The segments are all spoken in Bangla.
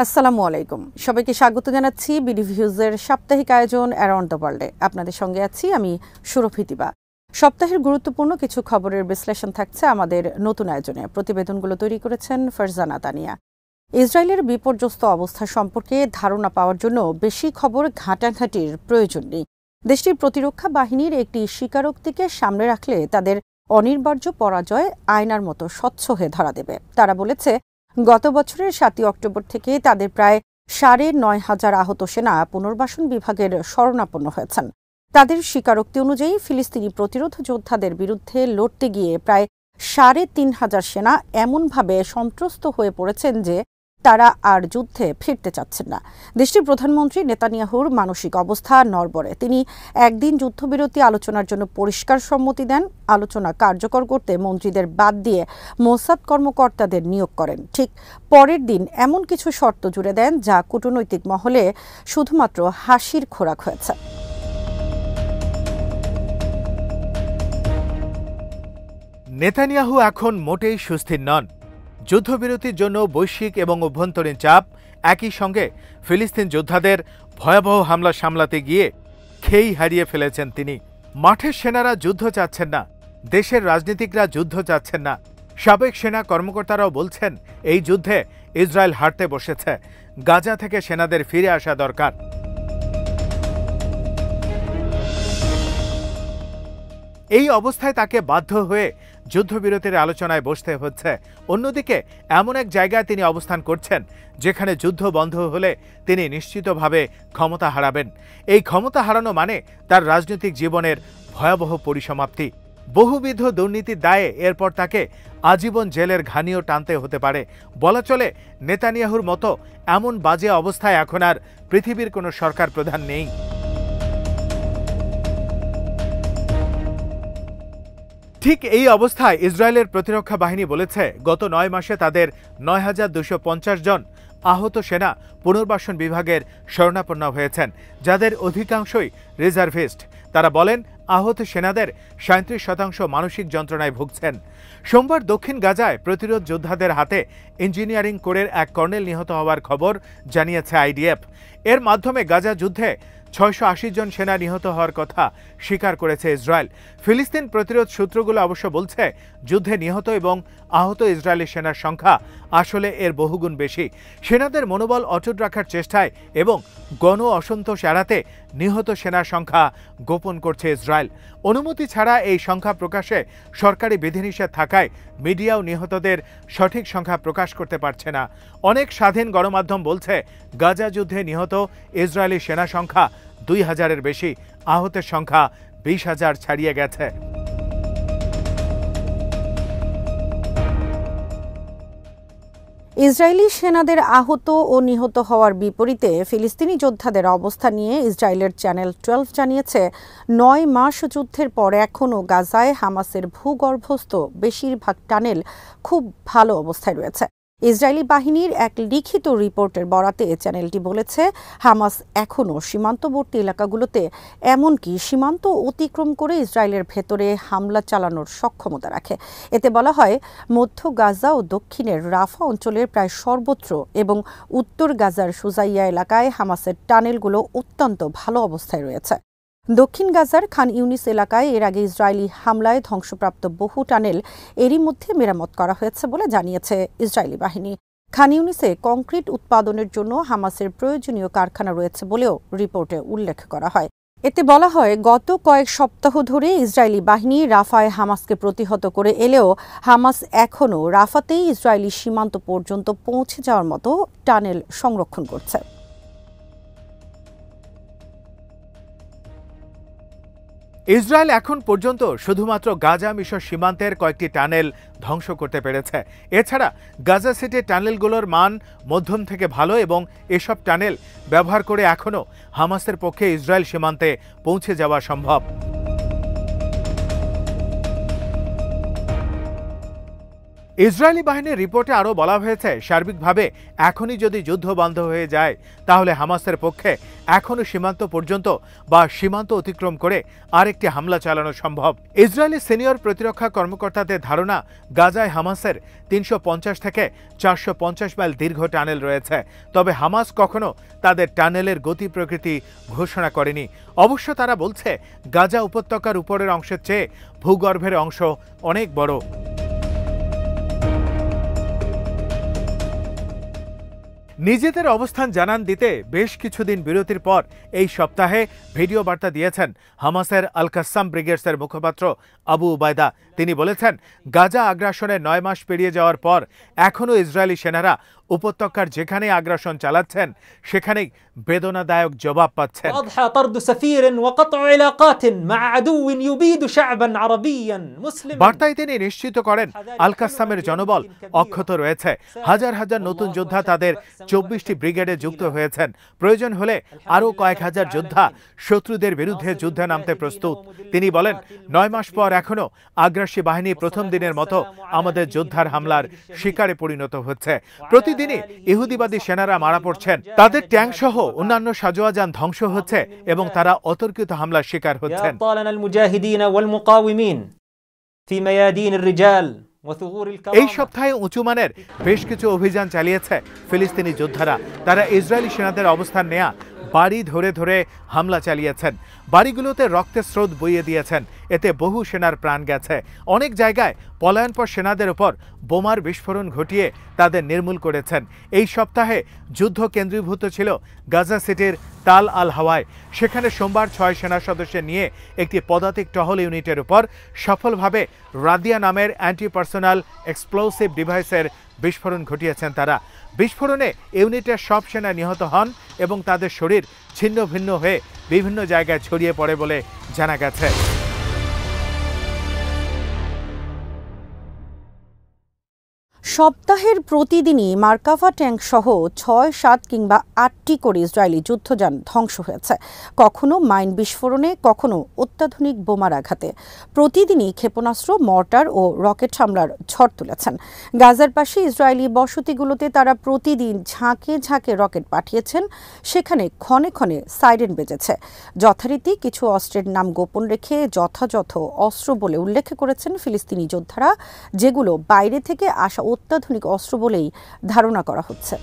আসসালামু আলাইকুম, সবাইকে স্বাগত জানাচ্ছি বিডি ভিউজের সাপ্তাহিক আয়োজন অ্যারাউন্ড দ্য ওয়ার্ল্ডে। আপনাদের সঙ্গে আছি আমি সুরভিতিবা। সপ্তাহের গুরুত্বপূর্ণ কিছু খবরের বিশ্লেষণ থাকছে আমাদের নতুন আয়োজনে। প্রতিবেদনগুলো তৈরি করেছেন ফারজানা তানিয়া। ইসরায়েলের বিপর্যস্ত অবস্থা সম্পর্কে ধারণা পাওয়ার জন্য বেশি খবর ঘাঁটাঘাঁটির প্রয়োজন নেই। দেশটির প্রতিরক্ষা বাহিনীর একটি স্বীকারোক্তিকে সামনে রাখলে তাদের অনিবার্য পরাজয় আয়নার মতো স্বচ্ছ হয়ে ধরা দেবে। তারা বলেছে, গত বছরের ৭ই অক্টোবর থেকে তাদের প্রায় ৯,৫০০ আহত সেনা পুনর্বাসন বিভাগের শরণাপন্ন হয়েছেন। তাদের স্বীকারোক্তি অনুযায়ী ফিলিস্তিনি প্রতিরোধ যোদ্ধাদের বিরুদ্ধে লড়তে গিয়ে প্রায় ৩,৫০০ সেনা এমনভাবে সন্ত্রস্ত হয়ে পড়েছেন যে তারা আর যুদ্ধে ফিরতে চাচ্ছেন না। দেশটির প্রধানমন্ত্রী নেতানিয়াহুর মানসিক অবস্থা নড়বড়ে। তিনি একদিন যুদ্ধবিরতি আলোচনার জন্য পরিষ্কার সম্মতি দেন। আলোচনা কার্যকর করতে মন্ত্রীদের বাদ দিয়ে মোসাদ কর্মকর্তাদের নিয়োগ করেন। ঠিক পরের দিন এমন কিছু শর্ত জুড়ে দেন যা কূটনৈতিক মহলে শুধুমাত্র হাসির খোরাক হয়েছে। নেতানিয়াহু এখন মোটেই সুস্থির নন। যুদ্ধবিরতির জন্য বৈশ্বিক এবং অভ্যন্তরীণ চাপ, একই সঙ্গে ফিলিস্তিন যোদ্ধাদের ভয়াবহ হামলা সামলাতে গিয়ে খেই হারিয়ে ফেলেছেন তিনি। মাঠের সেনারা যুদ্ধ চাচ্ছেন না, দেশের রাজনীতিকরা যুদ্ধ চাচ্ছেন না। সাবেক সেনা কর্মকর্তারাও বলছেন, এই যুদ্ধে ইসরায়েল হারতে বসেছে। গাজা থেকে সেনাদের ফিরে আসা দরকার। এই অবস্থায় তাকে বাধ্য হয়ে যুদ্ধবিরতির আলোচনায় বসতে হচ্ছে। অন্যদিকে এমন এক জায়গায় তিনি অবস্থান করছেন যেখানে যুদ্ধ বন্ধ হলে তিনি নিশ্চিতভাবে ক্ষমতা হারাবেন। এই ক্ষমতা হারানো মানে তার রাজনৈতিক জীবনের ভয়াবহ পরিসমাপ্তি। বহুবিধ দুর্নীতির দায়ে এরপর তাকে আজীবন জেলের ঘানিও টানতে হতে পারে। বলা চলে, নেতানিয়াহুর মতো এমন বাজে অবস্থায় এখন আর পৃথিবীর কোনো সরকার প্রধান নেই। ঠিক এই অবস্থায় ইসরায়েলের প্রতিরক্ষা বাহিনী বলেছে, গত ৯ মাসে তাদের ৯,২৫০ জন আহত সেনা পুনর্বাসন বিভাগের শরণাপন্ন হয়েছেন, যাদের অধিকাংশই রিজার্ভিস্ট। তারা বলেন, আহত সেনাদের ৩৭% মানসিক যন্ত্রণায় ভুগছেন। সোমবার দক্ষিণ গাজায় প্রতিরোধ যোদ্ধাদের হাতে ইঞ্জিনিয়ারিং কোরের এক কর্নেল নিহত হওয়ার খবর জানিয়েছে আইডিএফ। এর মাধ্যমে গাজা যুদ্ধে ৬৮০ জন সেনা নিহত হওয়ার কথা স্বীকার করেছে ইসরায়েল। ফিলিস্তিন প্রতিরোধ সূত্রগুলো অবশ্য বলছে, যুদ্ধে নিহত এবং আহত ইসরায়েলি সেনার সংখ্যা আসলে এর বহুগুণ বেশি। সেনাদের মনোবল অটুট রাখার চেষ্টায় এবং গণ অসন্তোষ এড়াতে নিহত সেনার সংখ্যা গোপন করছে ইসরায়েল। অনুমতি ছাড়া এই সংখ্যা প্রকাশে সরকারি বিধিনিষেধ থাকায় মিডিয়াও নিহতদের সঠিক সংখ্যা প্রকাশ করতে পারছে না। অনেক স্বাধীন গণমাধ্যম বলছে, গাজা যুদ্ধে নিহত ইসরায়েলি সেনা সংখ্যা ২,০০০-এর বেশি, আহতের সংখ্যা ২০,০০০ ছাড়িয়ে গেছে। ইসরায়েলি সেনাদের আহত ও নিহত হওয়ার বিপরীতে ফিলিস্তিনি যোদ্ধাদের অবস্থা নিয়ে ইসরায়েলের চ্যানেল 12 জানিয়েছে, ৯ মাস যুদ্ধের পর এখনও গাজায় হামাসের ভূগর্ভস্থ বেশিরভাগ টানেল খুব ভালো অবস্থায় রয়েছে। ইসরায়েলি বাহিনীর এক লিখিত রিপোর্টের বরাতে চ্যানেলটি বলেছে, হামাস এখনও সীমান্তবর্তী এলাকাগুলোতে, এমনকি সীমান্ত অতিক্রম করে ইসরায়েলের ভেতরে হামলা চালানোর সক্ষমতা রাখে। এতে বলা হয়, মধ্য গাজা ও দক্ষিণের রাফা অঞ্চলের প্রায় সর্বত্র এবং উত্তর গাজার সুজাইয়া এলাকায় হামাসের টানেলগুলো অত্যন্ত ভালো অবস্থায় রয়েছে। দক্ষিণ গাজার খান ইউনিস এলাকায় এর আগে ইসরায়েলি হামলায় ধ্বংসপ্রাপ্ত বহু টানেল এরই মধ্যে মেরামত করা হয়েছে বলে জানিয়েছে ইসরায়েলি বাহিনী। খান ইউনিসে কংক্রিট উৎপাদনের জন্য হামাসের প্রয়োজনীয় কারখানা রয়েছে বলেও রিপোর্টে উল্লেখ করা হয়। এতে বলা হয়, গত কয়েক সপ্তাহ ধরে ইসরায়েলি বাহিনী রাফায় হামাসকে প্রতিহত করে এলেও হামাস এখনও রাফাতেই ইসরায়েলি সীমান্ত পর্যন্ত পৌঁছে যাওয়ার মতো টানেল সংরক্ষণ করছে। ইসরায়েল এখন পর্যন্ত শুধুমাত্র গাজা মিশর সীমান্তের কয়েকটি টানেল ধ্বংস করতে পেরেছে। এছাড়া গাজা সিটির টানেলগুলোর মান মধ্যম থেকে ভালো এবং এসব টানেল ব্যবহার করে এখনও হামাসের পক্ষে ইসরায়েল সীমান্তে পৌঁছে যাওয়া সম্ভব। ইসরায়েলি বাহিনীর রিপোর্টে আরও বলা হয়েছে, সার্বিকভাবে এখনই যদি যুদ্ধ বন্ধ হয়ে যায় তাহলে হামাসের পক্ষে এখনও সীমান্ত পর্যন্ত বা সীমান্ত অতিক্রম করে আরেকটি হামলা চালানো সম্ভব। ইসরায়েলি সিনিয়র প্রতিরক্ষা কর্মকর্তাদের ধারণা, গাজায় হামাসের 350 থেকে 450 মাইল দীর্ঘ টানেল রয়েছে। তবে হামাস কখনো তাদের টানেলের গতি প্রকৃতি ঘোষণা করেনি। অবশ্য তারা বলছে, গাজা উপত্যকার উপরের অংশের চেয়ে ভূগর্ভের অংশ অনেক বড়। নিজেদের অবস্থান জানান দিতে বেশ কিছুদিন বিরতির পর এই সপ্তাহে ভিডিও বার্তা দিয়েছেন হামাসের আল কাসাম ব্রিগেডসের মুখপাত্র আবু উবায়দা। তিনি বলেছেন, গাজা আগ্রাসনের 9 মাস পেরিয়ে যাওয়ার পর এখনও ইসরায়েলি সেনারা উপত্যকার যেখানে আগ্রাসন চালাচ্ছেন সেখানেই বেদনাদায়ক জবাব পাচ্ছেন। বার্তায় তিনি নিশ্চিত করেন, আল কাসামের জনবল অক্ষত রয়েছে। হাজার হাজার নতুন যোদ্ধা তাদের 24টি ব্রিগেডে যুক্ত হয়েছেন। প্রয়োজন হলে আরও কয়েক হাজার যোদ্ধা শত্রুদের বিরুদ্ধে যুদ্ধে নামতে প্রস্তুত। তিনি বলেন, 9 মাস পর এখনও আগ্রাসী বাহিনী প্রথম দিনের মতো আমাদের যোদ্ধার হামলার শিকারে পরিণত হচ্ছে। প্রতিদিনই ইহুদিবাদী সেনারা মারা পড়ছেন, তাদের ট্যাঙ্ক সহ অন্যান্য সাজোয়াজান ধ্বংস হচ্ছে এবং তারা অতর্কিত হামলার শিকার হচ্ছেন। এই সপ্তাহে উঁচুমানের বেশ কিছু অভিযান চালিয়েছে ফিলিস্তিনি যোদ্ধারা। তারা ইসরায়েলি সেনাদের অবস্থান নেয়া বাড়ি ধরে ধরে হামলা চালিয়েছেন। বাড়িগুলোতে রক্তের স্রোত বইয়ে দিয়েছেন। এতে বহু সেনার প্রাণ গেছে। অনেক জায়গায় পলায়নপর সেনাদের উপর বোমার বিস্ফোরণ ঘটিয়ে তাদের নির্মূল করেছেন। এই সপ্তাহে যুদ্ধ কেন্দ্রীভূত ছিল গাজা সিটির তাল আল হাওয়ায়। সেখানে সোমবার 6 সেনা সদস্য নিয়ে একটি পদাতিক টহল ইউনিটের উপর সফলভাবে রাদিয়া নামের অ্যান্টি পার্সোনাল এক্সপ্লোসিভ ডিভাইসের বিস্ফোরণ ঘটিয়েছেন তারা। বিস্ফোরণে ইউনিটের সব সেনা নিহত হন এবং তাদের শরীর ছিন্ন ভিন্ন হয়ে বিভিন্ন জায়গায় ছড়িয়ে পড়ে বলে জানা গেছে। সপ্তাহের প্রতিদিনই মার্কাভা ট্যাঙ্ক সহ 6, 7 কিংবা 8টি করে ইসরায়েলি যুদ্ধযান ধ্বংস হয়েছে, কখনো মাইন বিস্ফোরণে, কখনো অত্যাধুনিক বোমার আঘাতে। প্রতিদিনই ক্ষেপণাস্ত্র, মর্টার ও রকেট হামলার ঝড় তুলেছেন। গাজার পাশে ইসরায়েলি বসতিগুলোতে তারা প্রতিদিন ঝাঁকে ঝাঁকে রকেট পাঠিয়েছেন। সেখানে ক্ষণে ক্ষণে সাইরেন বেজেছে। যথারীতি কিছু অস্ত্রের নাম গোপন রেখে যথাযথ অস্ত্র বলে উল্লেখ করেছেন ফিলিস্তিনি যোদ্ধারা, যেগুলো বাইরে থেকে আসা অত্যাধুনিক অস্ত্র বলেই ধারণা করা হচ্ছে।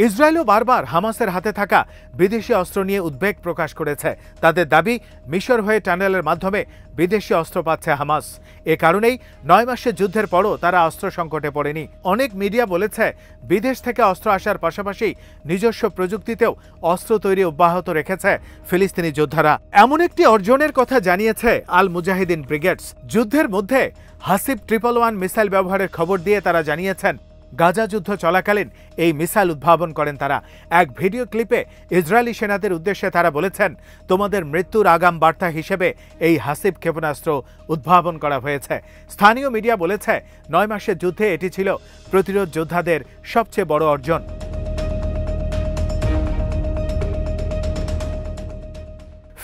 ইসরায়েলও বারবার হামাসের হাতে থাকা বিদেশি অস্ত্র নিয়ে উদ্বেগ প্রকাশ করেছে। তাদের দাবি, মিশর হয়ে টানেলের মাধ্যমে বিদেশি অস্ত্র পাচ্ছে হামাস। এ কারণেই 9 মাসের যুদ্ধের পরও তারা অস্ত্র সংকটে পড়েনি। অনেক মিডিয়া বলেছে, বিদেশ থেকে অস্ত্র আসার পাশাপাশি নিজস্ব প্রযুক্তিতেও অস্ত্র তৈরি অব্যাহত রেখেছে ফিলিস্তিনি যোদ্ধারা। এমন একটি অর্জনের কথা জানিয়েছে আল মুজাহিদিন ব্রিগেডস। যুদ্ধের মধ্যে হাসিব 111 মিসাইল ব্যবহারের খবর দিয়ে তারা জানিয়েছেন, গাজা যুদ্ধ চলাকালীন এই মিসাইল উদ্ভাবন করেন তারা। এক ভিডিও ক্লিপে ইসরায়েলি সেনাদের উদ্দেশ্যে তারা বলেছেন, তোমাদের মৃত্যুর আগাম বার্তা হিসেবে এই হাসিব ক্ষেপণাস্ত্র উদ্ভাবন করা হয়েছে। স্থানীয় মিডিয়া বলেছে, 9 মাসের যুদ্ধে এটি ছিল প্রতিরোধ যোদ্ধাদের সবচেয়ে বড় অর্জন।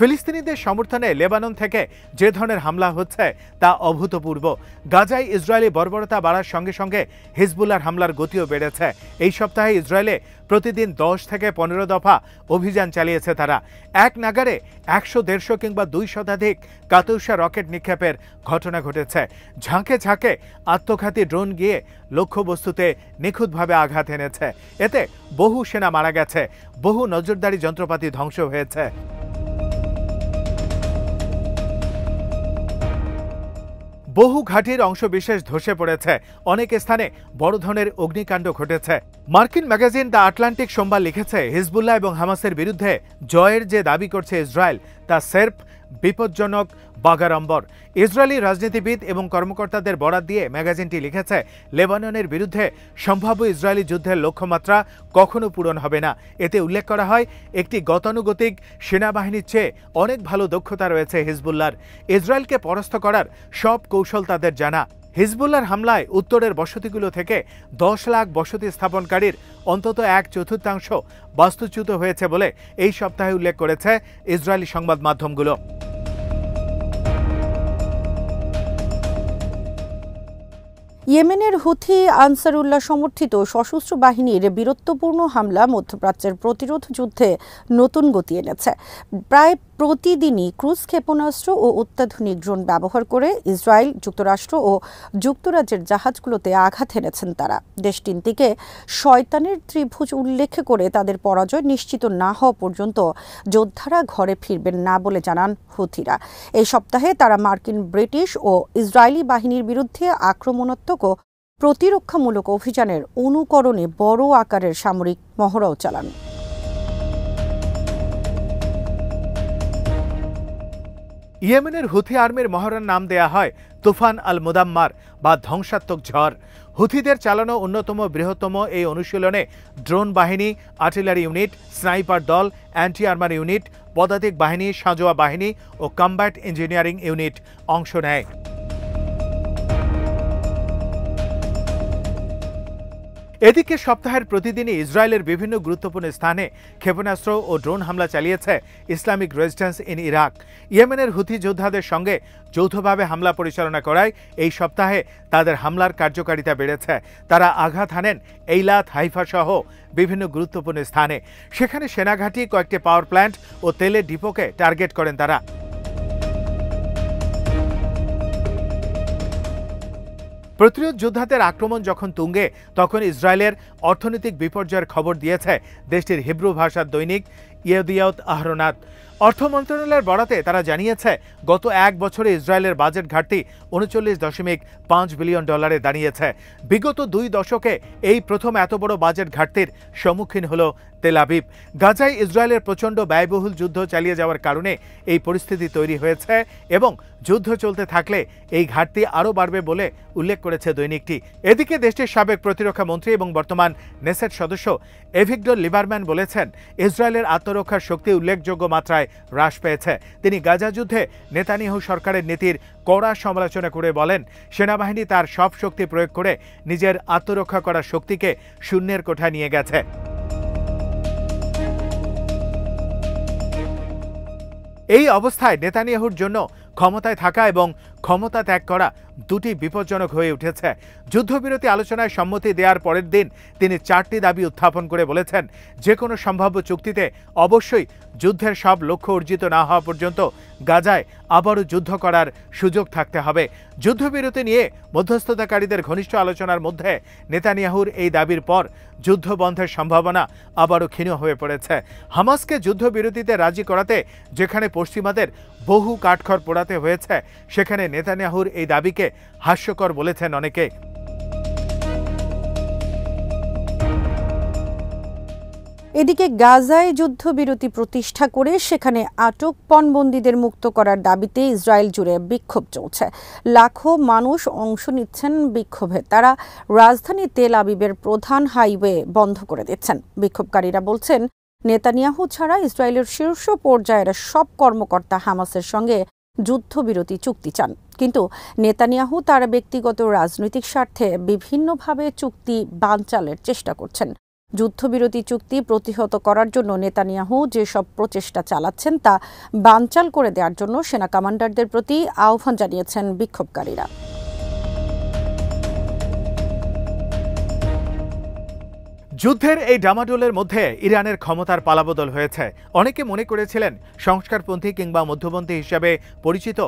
ফিলিস্তিনিদের সমর্থনে লেবানন থেকে যে ধরনের হামলা হচ্ছে তা অভূতপূর্ব। গাজায় ইসরায়েলি বর্বরতা বাড়ার সঙ্গে সঙ্গে হিজবুল্লাহর হামলার গতিও বেড়েছে। এই সপ্তাহে ইসরায়েলে প্রতিদিন 10 থেকে 15 দফা অভিযান চালিয়েছে তারা। এক নাগারে 100-150 কিংবা 2 শতাধিক কাতুষা রকেট নিক্ষেপের ঘটনা ঘটেছে। ঝাঁকে ঝাঁকে আত্মঘাতী ড্রোন গিয়ে লক্ষ্যবস্তুতে নিখুঁতভাবে আঘাত এনেছে। এতে বহু সেনা মারা গেছে, বহু নজরদারি যন্ত্রপাতি ধ্বংস হয়েছে। বহু ঘাঁটির অংশ বিশেষ ধসে পড়েছে। অনেক স্থানে বড় ধরনের অগ্নিকাণ্ড ঘটেছে। মার্কিন ম্যাগাজিন দ্য আটলান্টিক সোমবার লিখেছে, হিজবুল্লাহ এবং হামাসের বিরুদ্ধে জয়ের যে দাবি করছে ইসরায়েল, তা সের্ফ বিপজ্জনক বাগাড়ম্বর। ইসরায়েলি রাজনীতিবিদ এবং কর্মকর্তাদের বরাত দিয়ে ম্যাগাজিনটি লিখেছে, লেবাননের বিরুদ্ধে সম্ভাব্য ইসরায়েলি যুদ্ধের লক্ষ্যমাত্রা কখনো পূরণ হবে না। এতে উল্লেখ করা হয়, একটি গতানুগতিক সেনাবাহিনীর চেয়ে অনেক ভালো দক্ষতা রয়েছে হিজবুল্লাহর। ইসরায়েলকে পরাস্ত করার সব কৌশল তাদের জানা। হিজবুল্লাহর হামলায় উত্তরের বসতিগুলো থেকে 10 লাখ বসতি স্থাপনকারীর অন্তত 1/4 বাস্তুচ্যুত হয়েছে বলে এই সপ্তাহে উল্লেখ করেছে ইসরায়েলি সংবাদ মাধ্যমগুলো। ইয়েমেনের হুথি আনসারুল্লাহ সমর্থিত সশস্ত্র বাহিনীর বীরত্বপূর্ণ হামলা মধ্যপ্রাচ্যের প্রতিরোধ যুদ্ধে নতুন গতি এনেছে। প্রায় প্রতিদিনই ক্রুজ ক্ষেপণাস্ত্র ও অত্যাধুনিক ড্রোন ব্যবহার করে ইসরায়েল, যুক্তরাষ্ট্র ও যুক্তরাজ্যের জাহাজগুলোতে আঘাত এনেছেন তারা। দেশ তিনটিকে শয়তানের ত্রিভুজ উল্লেখ করে তাদের পরাজয় নিশ্চিত না হওয়া পর্যন্ত যোদ্ধারা ঘরে ফিরবেন না বলে জানান হুথিরা। এই সপ্তাহে তারা মার্কিন, ব্রিটিশ ও ইসরায়েলি বাহিনীর বিরুদ্ধে আক্রমণাত্মক ও প্রতিরক্ষামূলক অভিযানের অনুকরণে বড় আকারের সামরিক মহড়াও চালান। ইয়েমেনের হুথি আর্মির মহড়ার নাম দেয়া হয় তুফান আল মুদাম্মার বা ধ্বংসাত্মক ঝড়। হুথিদের চালানো অন্যতম বৃহত্তম এই অনুশীলনে ড্রোন বাহিনী, আর্টিলারি ইউনিট, স্নাইপার দল, অ্যান্টি আর্মার ইউনিট, পদাতিক বাহিনী, সাঁজোয়া বাহিনী ও কম্ব্যাট ইঞ্জিনিয়ারিং ইউনিট অংশ নেয়। এদিকে সপ্তাহের প্রতিদিনই ইসরায়েলের বিভিন্ন গুরুত্বপূর্ণ স্থানে ক্ষেপণাস্ত্র ও ড্রোন হামলা চালিয়েছে ইসলামিক রেজিস্ট্যান্স ইন ইরাক। ইয়েমেনের হুথি যোদ্ধাদের সঙ্গে যৌথভাবে হামলা পরিচালনা করায় এই সপ্তাহে তাদের হামলার কার্যকারিতা বেড়েছে। তারা আঘাত হানেন এইলাত, হাইফা সহ বিভিন্ন গুরুত্বপূর্ণ স্থানে। সেখানে সেনাঘাঁটি, কয়েকটি পাওয়ার প্ল্যান্ট ও তেলের ডিপোকে টার্গেট করেন তারা। প্রতিরোধ যোদ্ধাদের আক্রমণ যখন তুঙ্গে, তখন ইসরায়েলের অর্থনৈতিক বিপর্যয়ের খবর দিয়েছে দেশটির হিব্রু ভাষার দৈনিক ইয়েদিয়ত আহরোনাত। অর্থ মন্ত্রণালয়ের বরাতে তারা জানিয়েছে, গত এক বছরে ইসরায়েলের বাজেট ঘাটতি ৩৯.৫ বিলিয়ন ডলারে দাঁড়িয়েছে। বিগত ২ দশকে এই প্রথম এত বড় বাজেট ঘাটতির সম্মুখীন হল তেল আবিব। গাজায় ইসরায়েলের প্রচণ্ড ব্যয়বহুল যুদ্ধ চালিয়ে যাওয়ার কারণে এই পরিস্থিতি তৈরি হয়েছে এবং যুদ্ধ চলতে থাকলে এই ঘাটতি আরও বাড়বে বলে উল্লেখ করেছে দৈনিকটি। এদিকে দেশটির সাবেক প্রতিরক্ষা মন্ত্রী এবং বর্তমান নেসেট সদস্য এভিগডর লিবারম্যান বলেছেন, ইসরায়েলের আত্মরক্ষার শক্তি উল্লেখযোগ্য মাত্রায় হ্রাস পেয়েছে। তিনি গাজা যুদ্ধে নেতানিয়াহু সরকারের নীতির কড়া সমালোচনা করে বলেন, সেনাবাহিনী তার সব শক্তি প্রয়োগ করে নিজের আত্মরক্ষা করার শক্তিকে শূন্যের কোঠায় নিয়ে গেছে। এই অবস্থায় নেতানিয়াহুর জন্য ক্ষমতায় থাকা এবং ক্ষমতা ত্যাগ করা দুটি বিপজ্জনক হয়ে উঠেছে। যুদ্ধবিরতি আলোচনায় সম্মতি দেওয়ার পরের দিন তিনি 4টি দাবি উত্থাপন করে বলেছেন, যে কোনো সম্ভাব্য চুক্তিতে অবশ্যই যুদ্ধের সব লক্ষ্য অর্জিত না হওয়া পর্যন্ত গাজায় আবারও যুদ্ধ করার সুযোগ থাকতে হবে। যুদ্ধবিরতি নিয়ে মধ্যস্থতাকারীদের ঘনিষ্ঠ আলোচনার মধ্যে নেতানিয়াহুর এই দাবির পর যুদ্ধ বন্ধের সম্ভাবনা আবারও ক্ষীণ হয়ে পড়েছে। হামাসকে যুদ্ধবিরতিতে রাজি করাতে যেখানে পশ্চিমাদের বহু কাঠখড় পোড়াতে হয়েছে, সেখানে নেতানিয়াহুর এই দাবিকে হাস্যকর বলেছেন অনেকে। এদিকে গাজায় যুদ্ধবিরতি প্রতিষ্ঠা করে সেখানে আটক পণবন্দীদের মুক্ত করার দাবিতে ইসরায়েল জুড়ে বিক্ষোভ চলছে। লাখো মানুষ অংশ নিচ্ছেন বিক্ষোভে। তারা রাজধানী তেল আবিবের প্রধান হাইওয়ে বন্ধ করে দিচ্ছেন। বিক্ষোভকারীরা বলছেন, নেতানিয়াহু ছাড়া ইসরায়েলের শীর্ষ পর্যায়ের সব কর্মকর্তা হামাসের সঙ্গে যুদ্ধবিরতি চুক্তি চান, কিন্তু নেতানিয়াহু তার ব্যক্তিগত রাজনৈতিক স্বার্থে বিভিন্নভাবে চুক্তি বানচালের চেষ্টা করছেন। যুদ্ধবিরতি চুক্তি প্রতিহত করার জন্য নেতানিয়াহু যেসব প্রচেষ্টা চালাচ্ছেন তা বানচাল করে দেওয়ার জন্য সেনা কমান্ডারদের প্রতি আহ্বান জানিয়েছেন বিক্ষোভকারীরা। যুদ্ধের এই ডামাডোলের মধ্যে ইরানের ক্ষমতার পালাবদল হয়েছে। অনেকে মনে করেছিলেন সংস্কারপন্থী কিংবা মধ্যপন্থী হিসেবে পরিচিত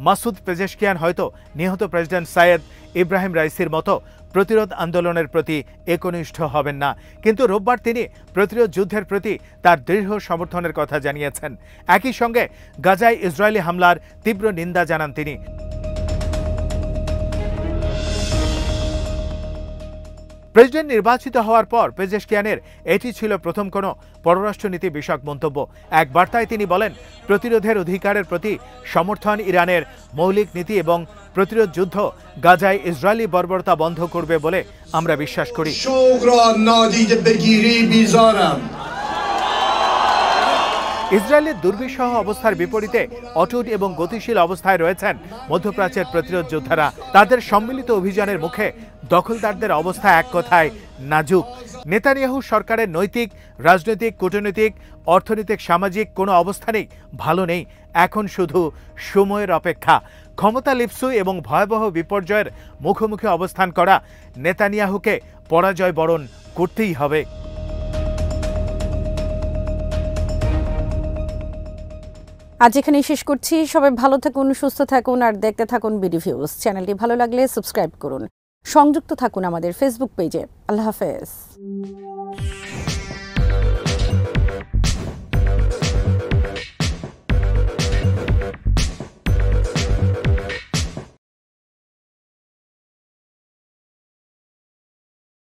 মাসুদ পেজেশকিয়ান হয়তো নিহত প্রেসিডেন্ট সাইয়েদ ইব্রাহিম রাইসির মতো প্রতিরোধ আন্দোলনের প্রতি একনিষ্ঠ হবেন না, কিন্তু রোববার তিনি প্রতিরোধ যুদ্ধের প্রতি তার দৃঢ় সমর্থনের কথা জানিয়েছেন। একই সঙ্গে গাজায় ইসরায়েলি হামলার তীব্র নিন্দা জানান তিনি। প্রেসিডেন্ট নির্বাচিত হওয়ার পর পেজেশকিয়ানের এটি ছিল প্রথম কোনো পররাষ্ট্রনীতি বিষয়ক মন্তব্য। এক বার্তায় তিনি বলেন, প্রতিরোধের অধিকারের প্রতি সমর্থন ইরানের মৌলিক নীতি এবং প্রতিরোধ যুদ্ধ গাজায় ইসরায়েলি বর্বরতা বন্ধ করবে বলে আমরা বিশ্বাস করি। ইসরায়েলের দুর্বিষহ অবস্থার বিপরীতে অটুট এবং গতিশীল অবস্থায় রয়েছেন মধ্যপ্রাচ্যের প্রতিরোধ যোদ্ধারা। তাদের সম্মিলিত অভিযানের মুখে দখলদারদের অবস্থা এক কথায় নাজুক। নেতানিয়াহু সরকারের নৈতিক, রাজনৈতিক, কূটনৈতিক, অর্থনৈতিক, সামাজিক কোনো অবস্থানেই ভালো নেই। এখন শুধু সময়ের অপেক্ষা। ক্ষমতা লিপ্সু এবং ভয়াবহ বিপর্যয়ের মুখোমুখি অবস্থান করা নেতানিয়াহুকে পরাজয় বরণ করতেই হবে। আজ এখানেই শেষ করছি। সবাই ভালো থাকুন, সুস্থ থাকুন আর দেখতে থাকুন বিডিভিউজ। চ্যানেলটি ভালো লাগলে সাবস্ক্রাইব করুন। সংযুক্ত থাকুন আমাদের ফেসবুক পেজে। আল্লাহ হাফেজ।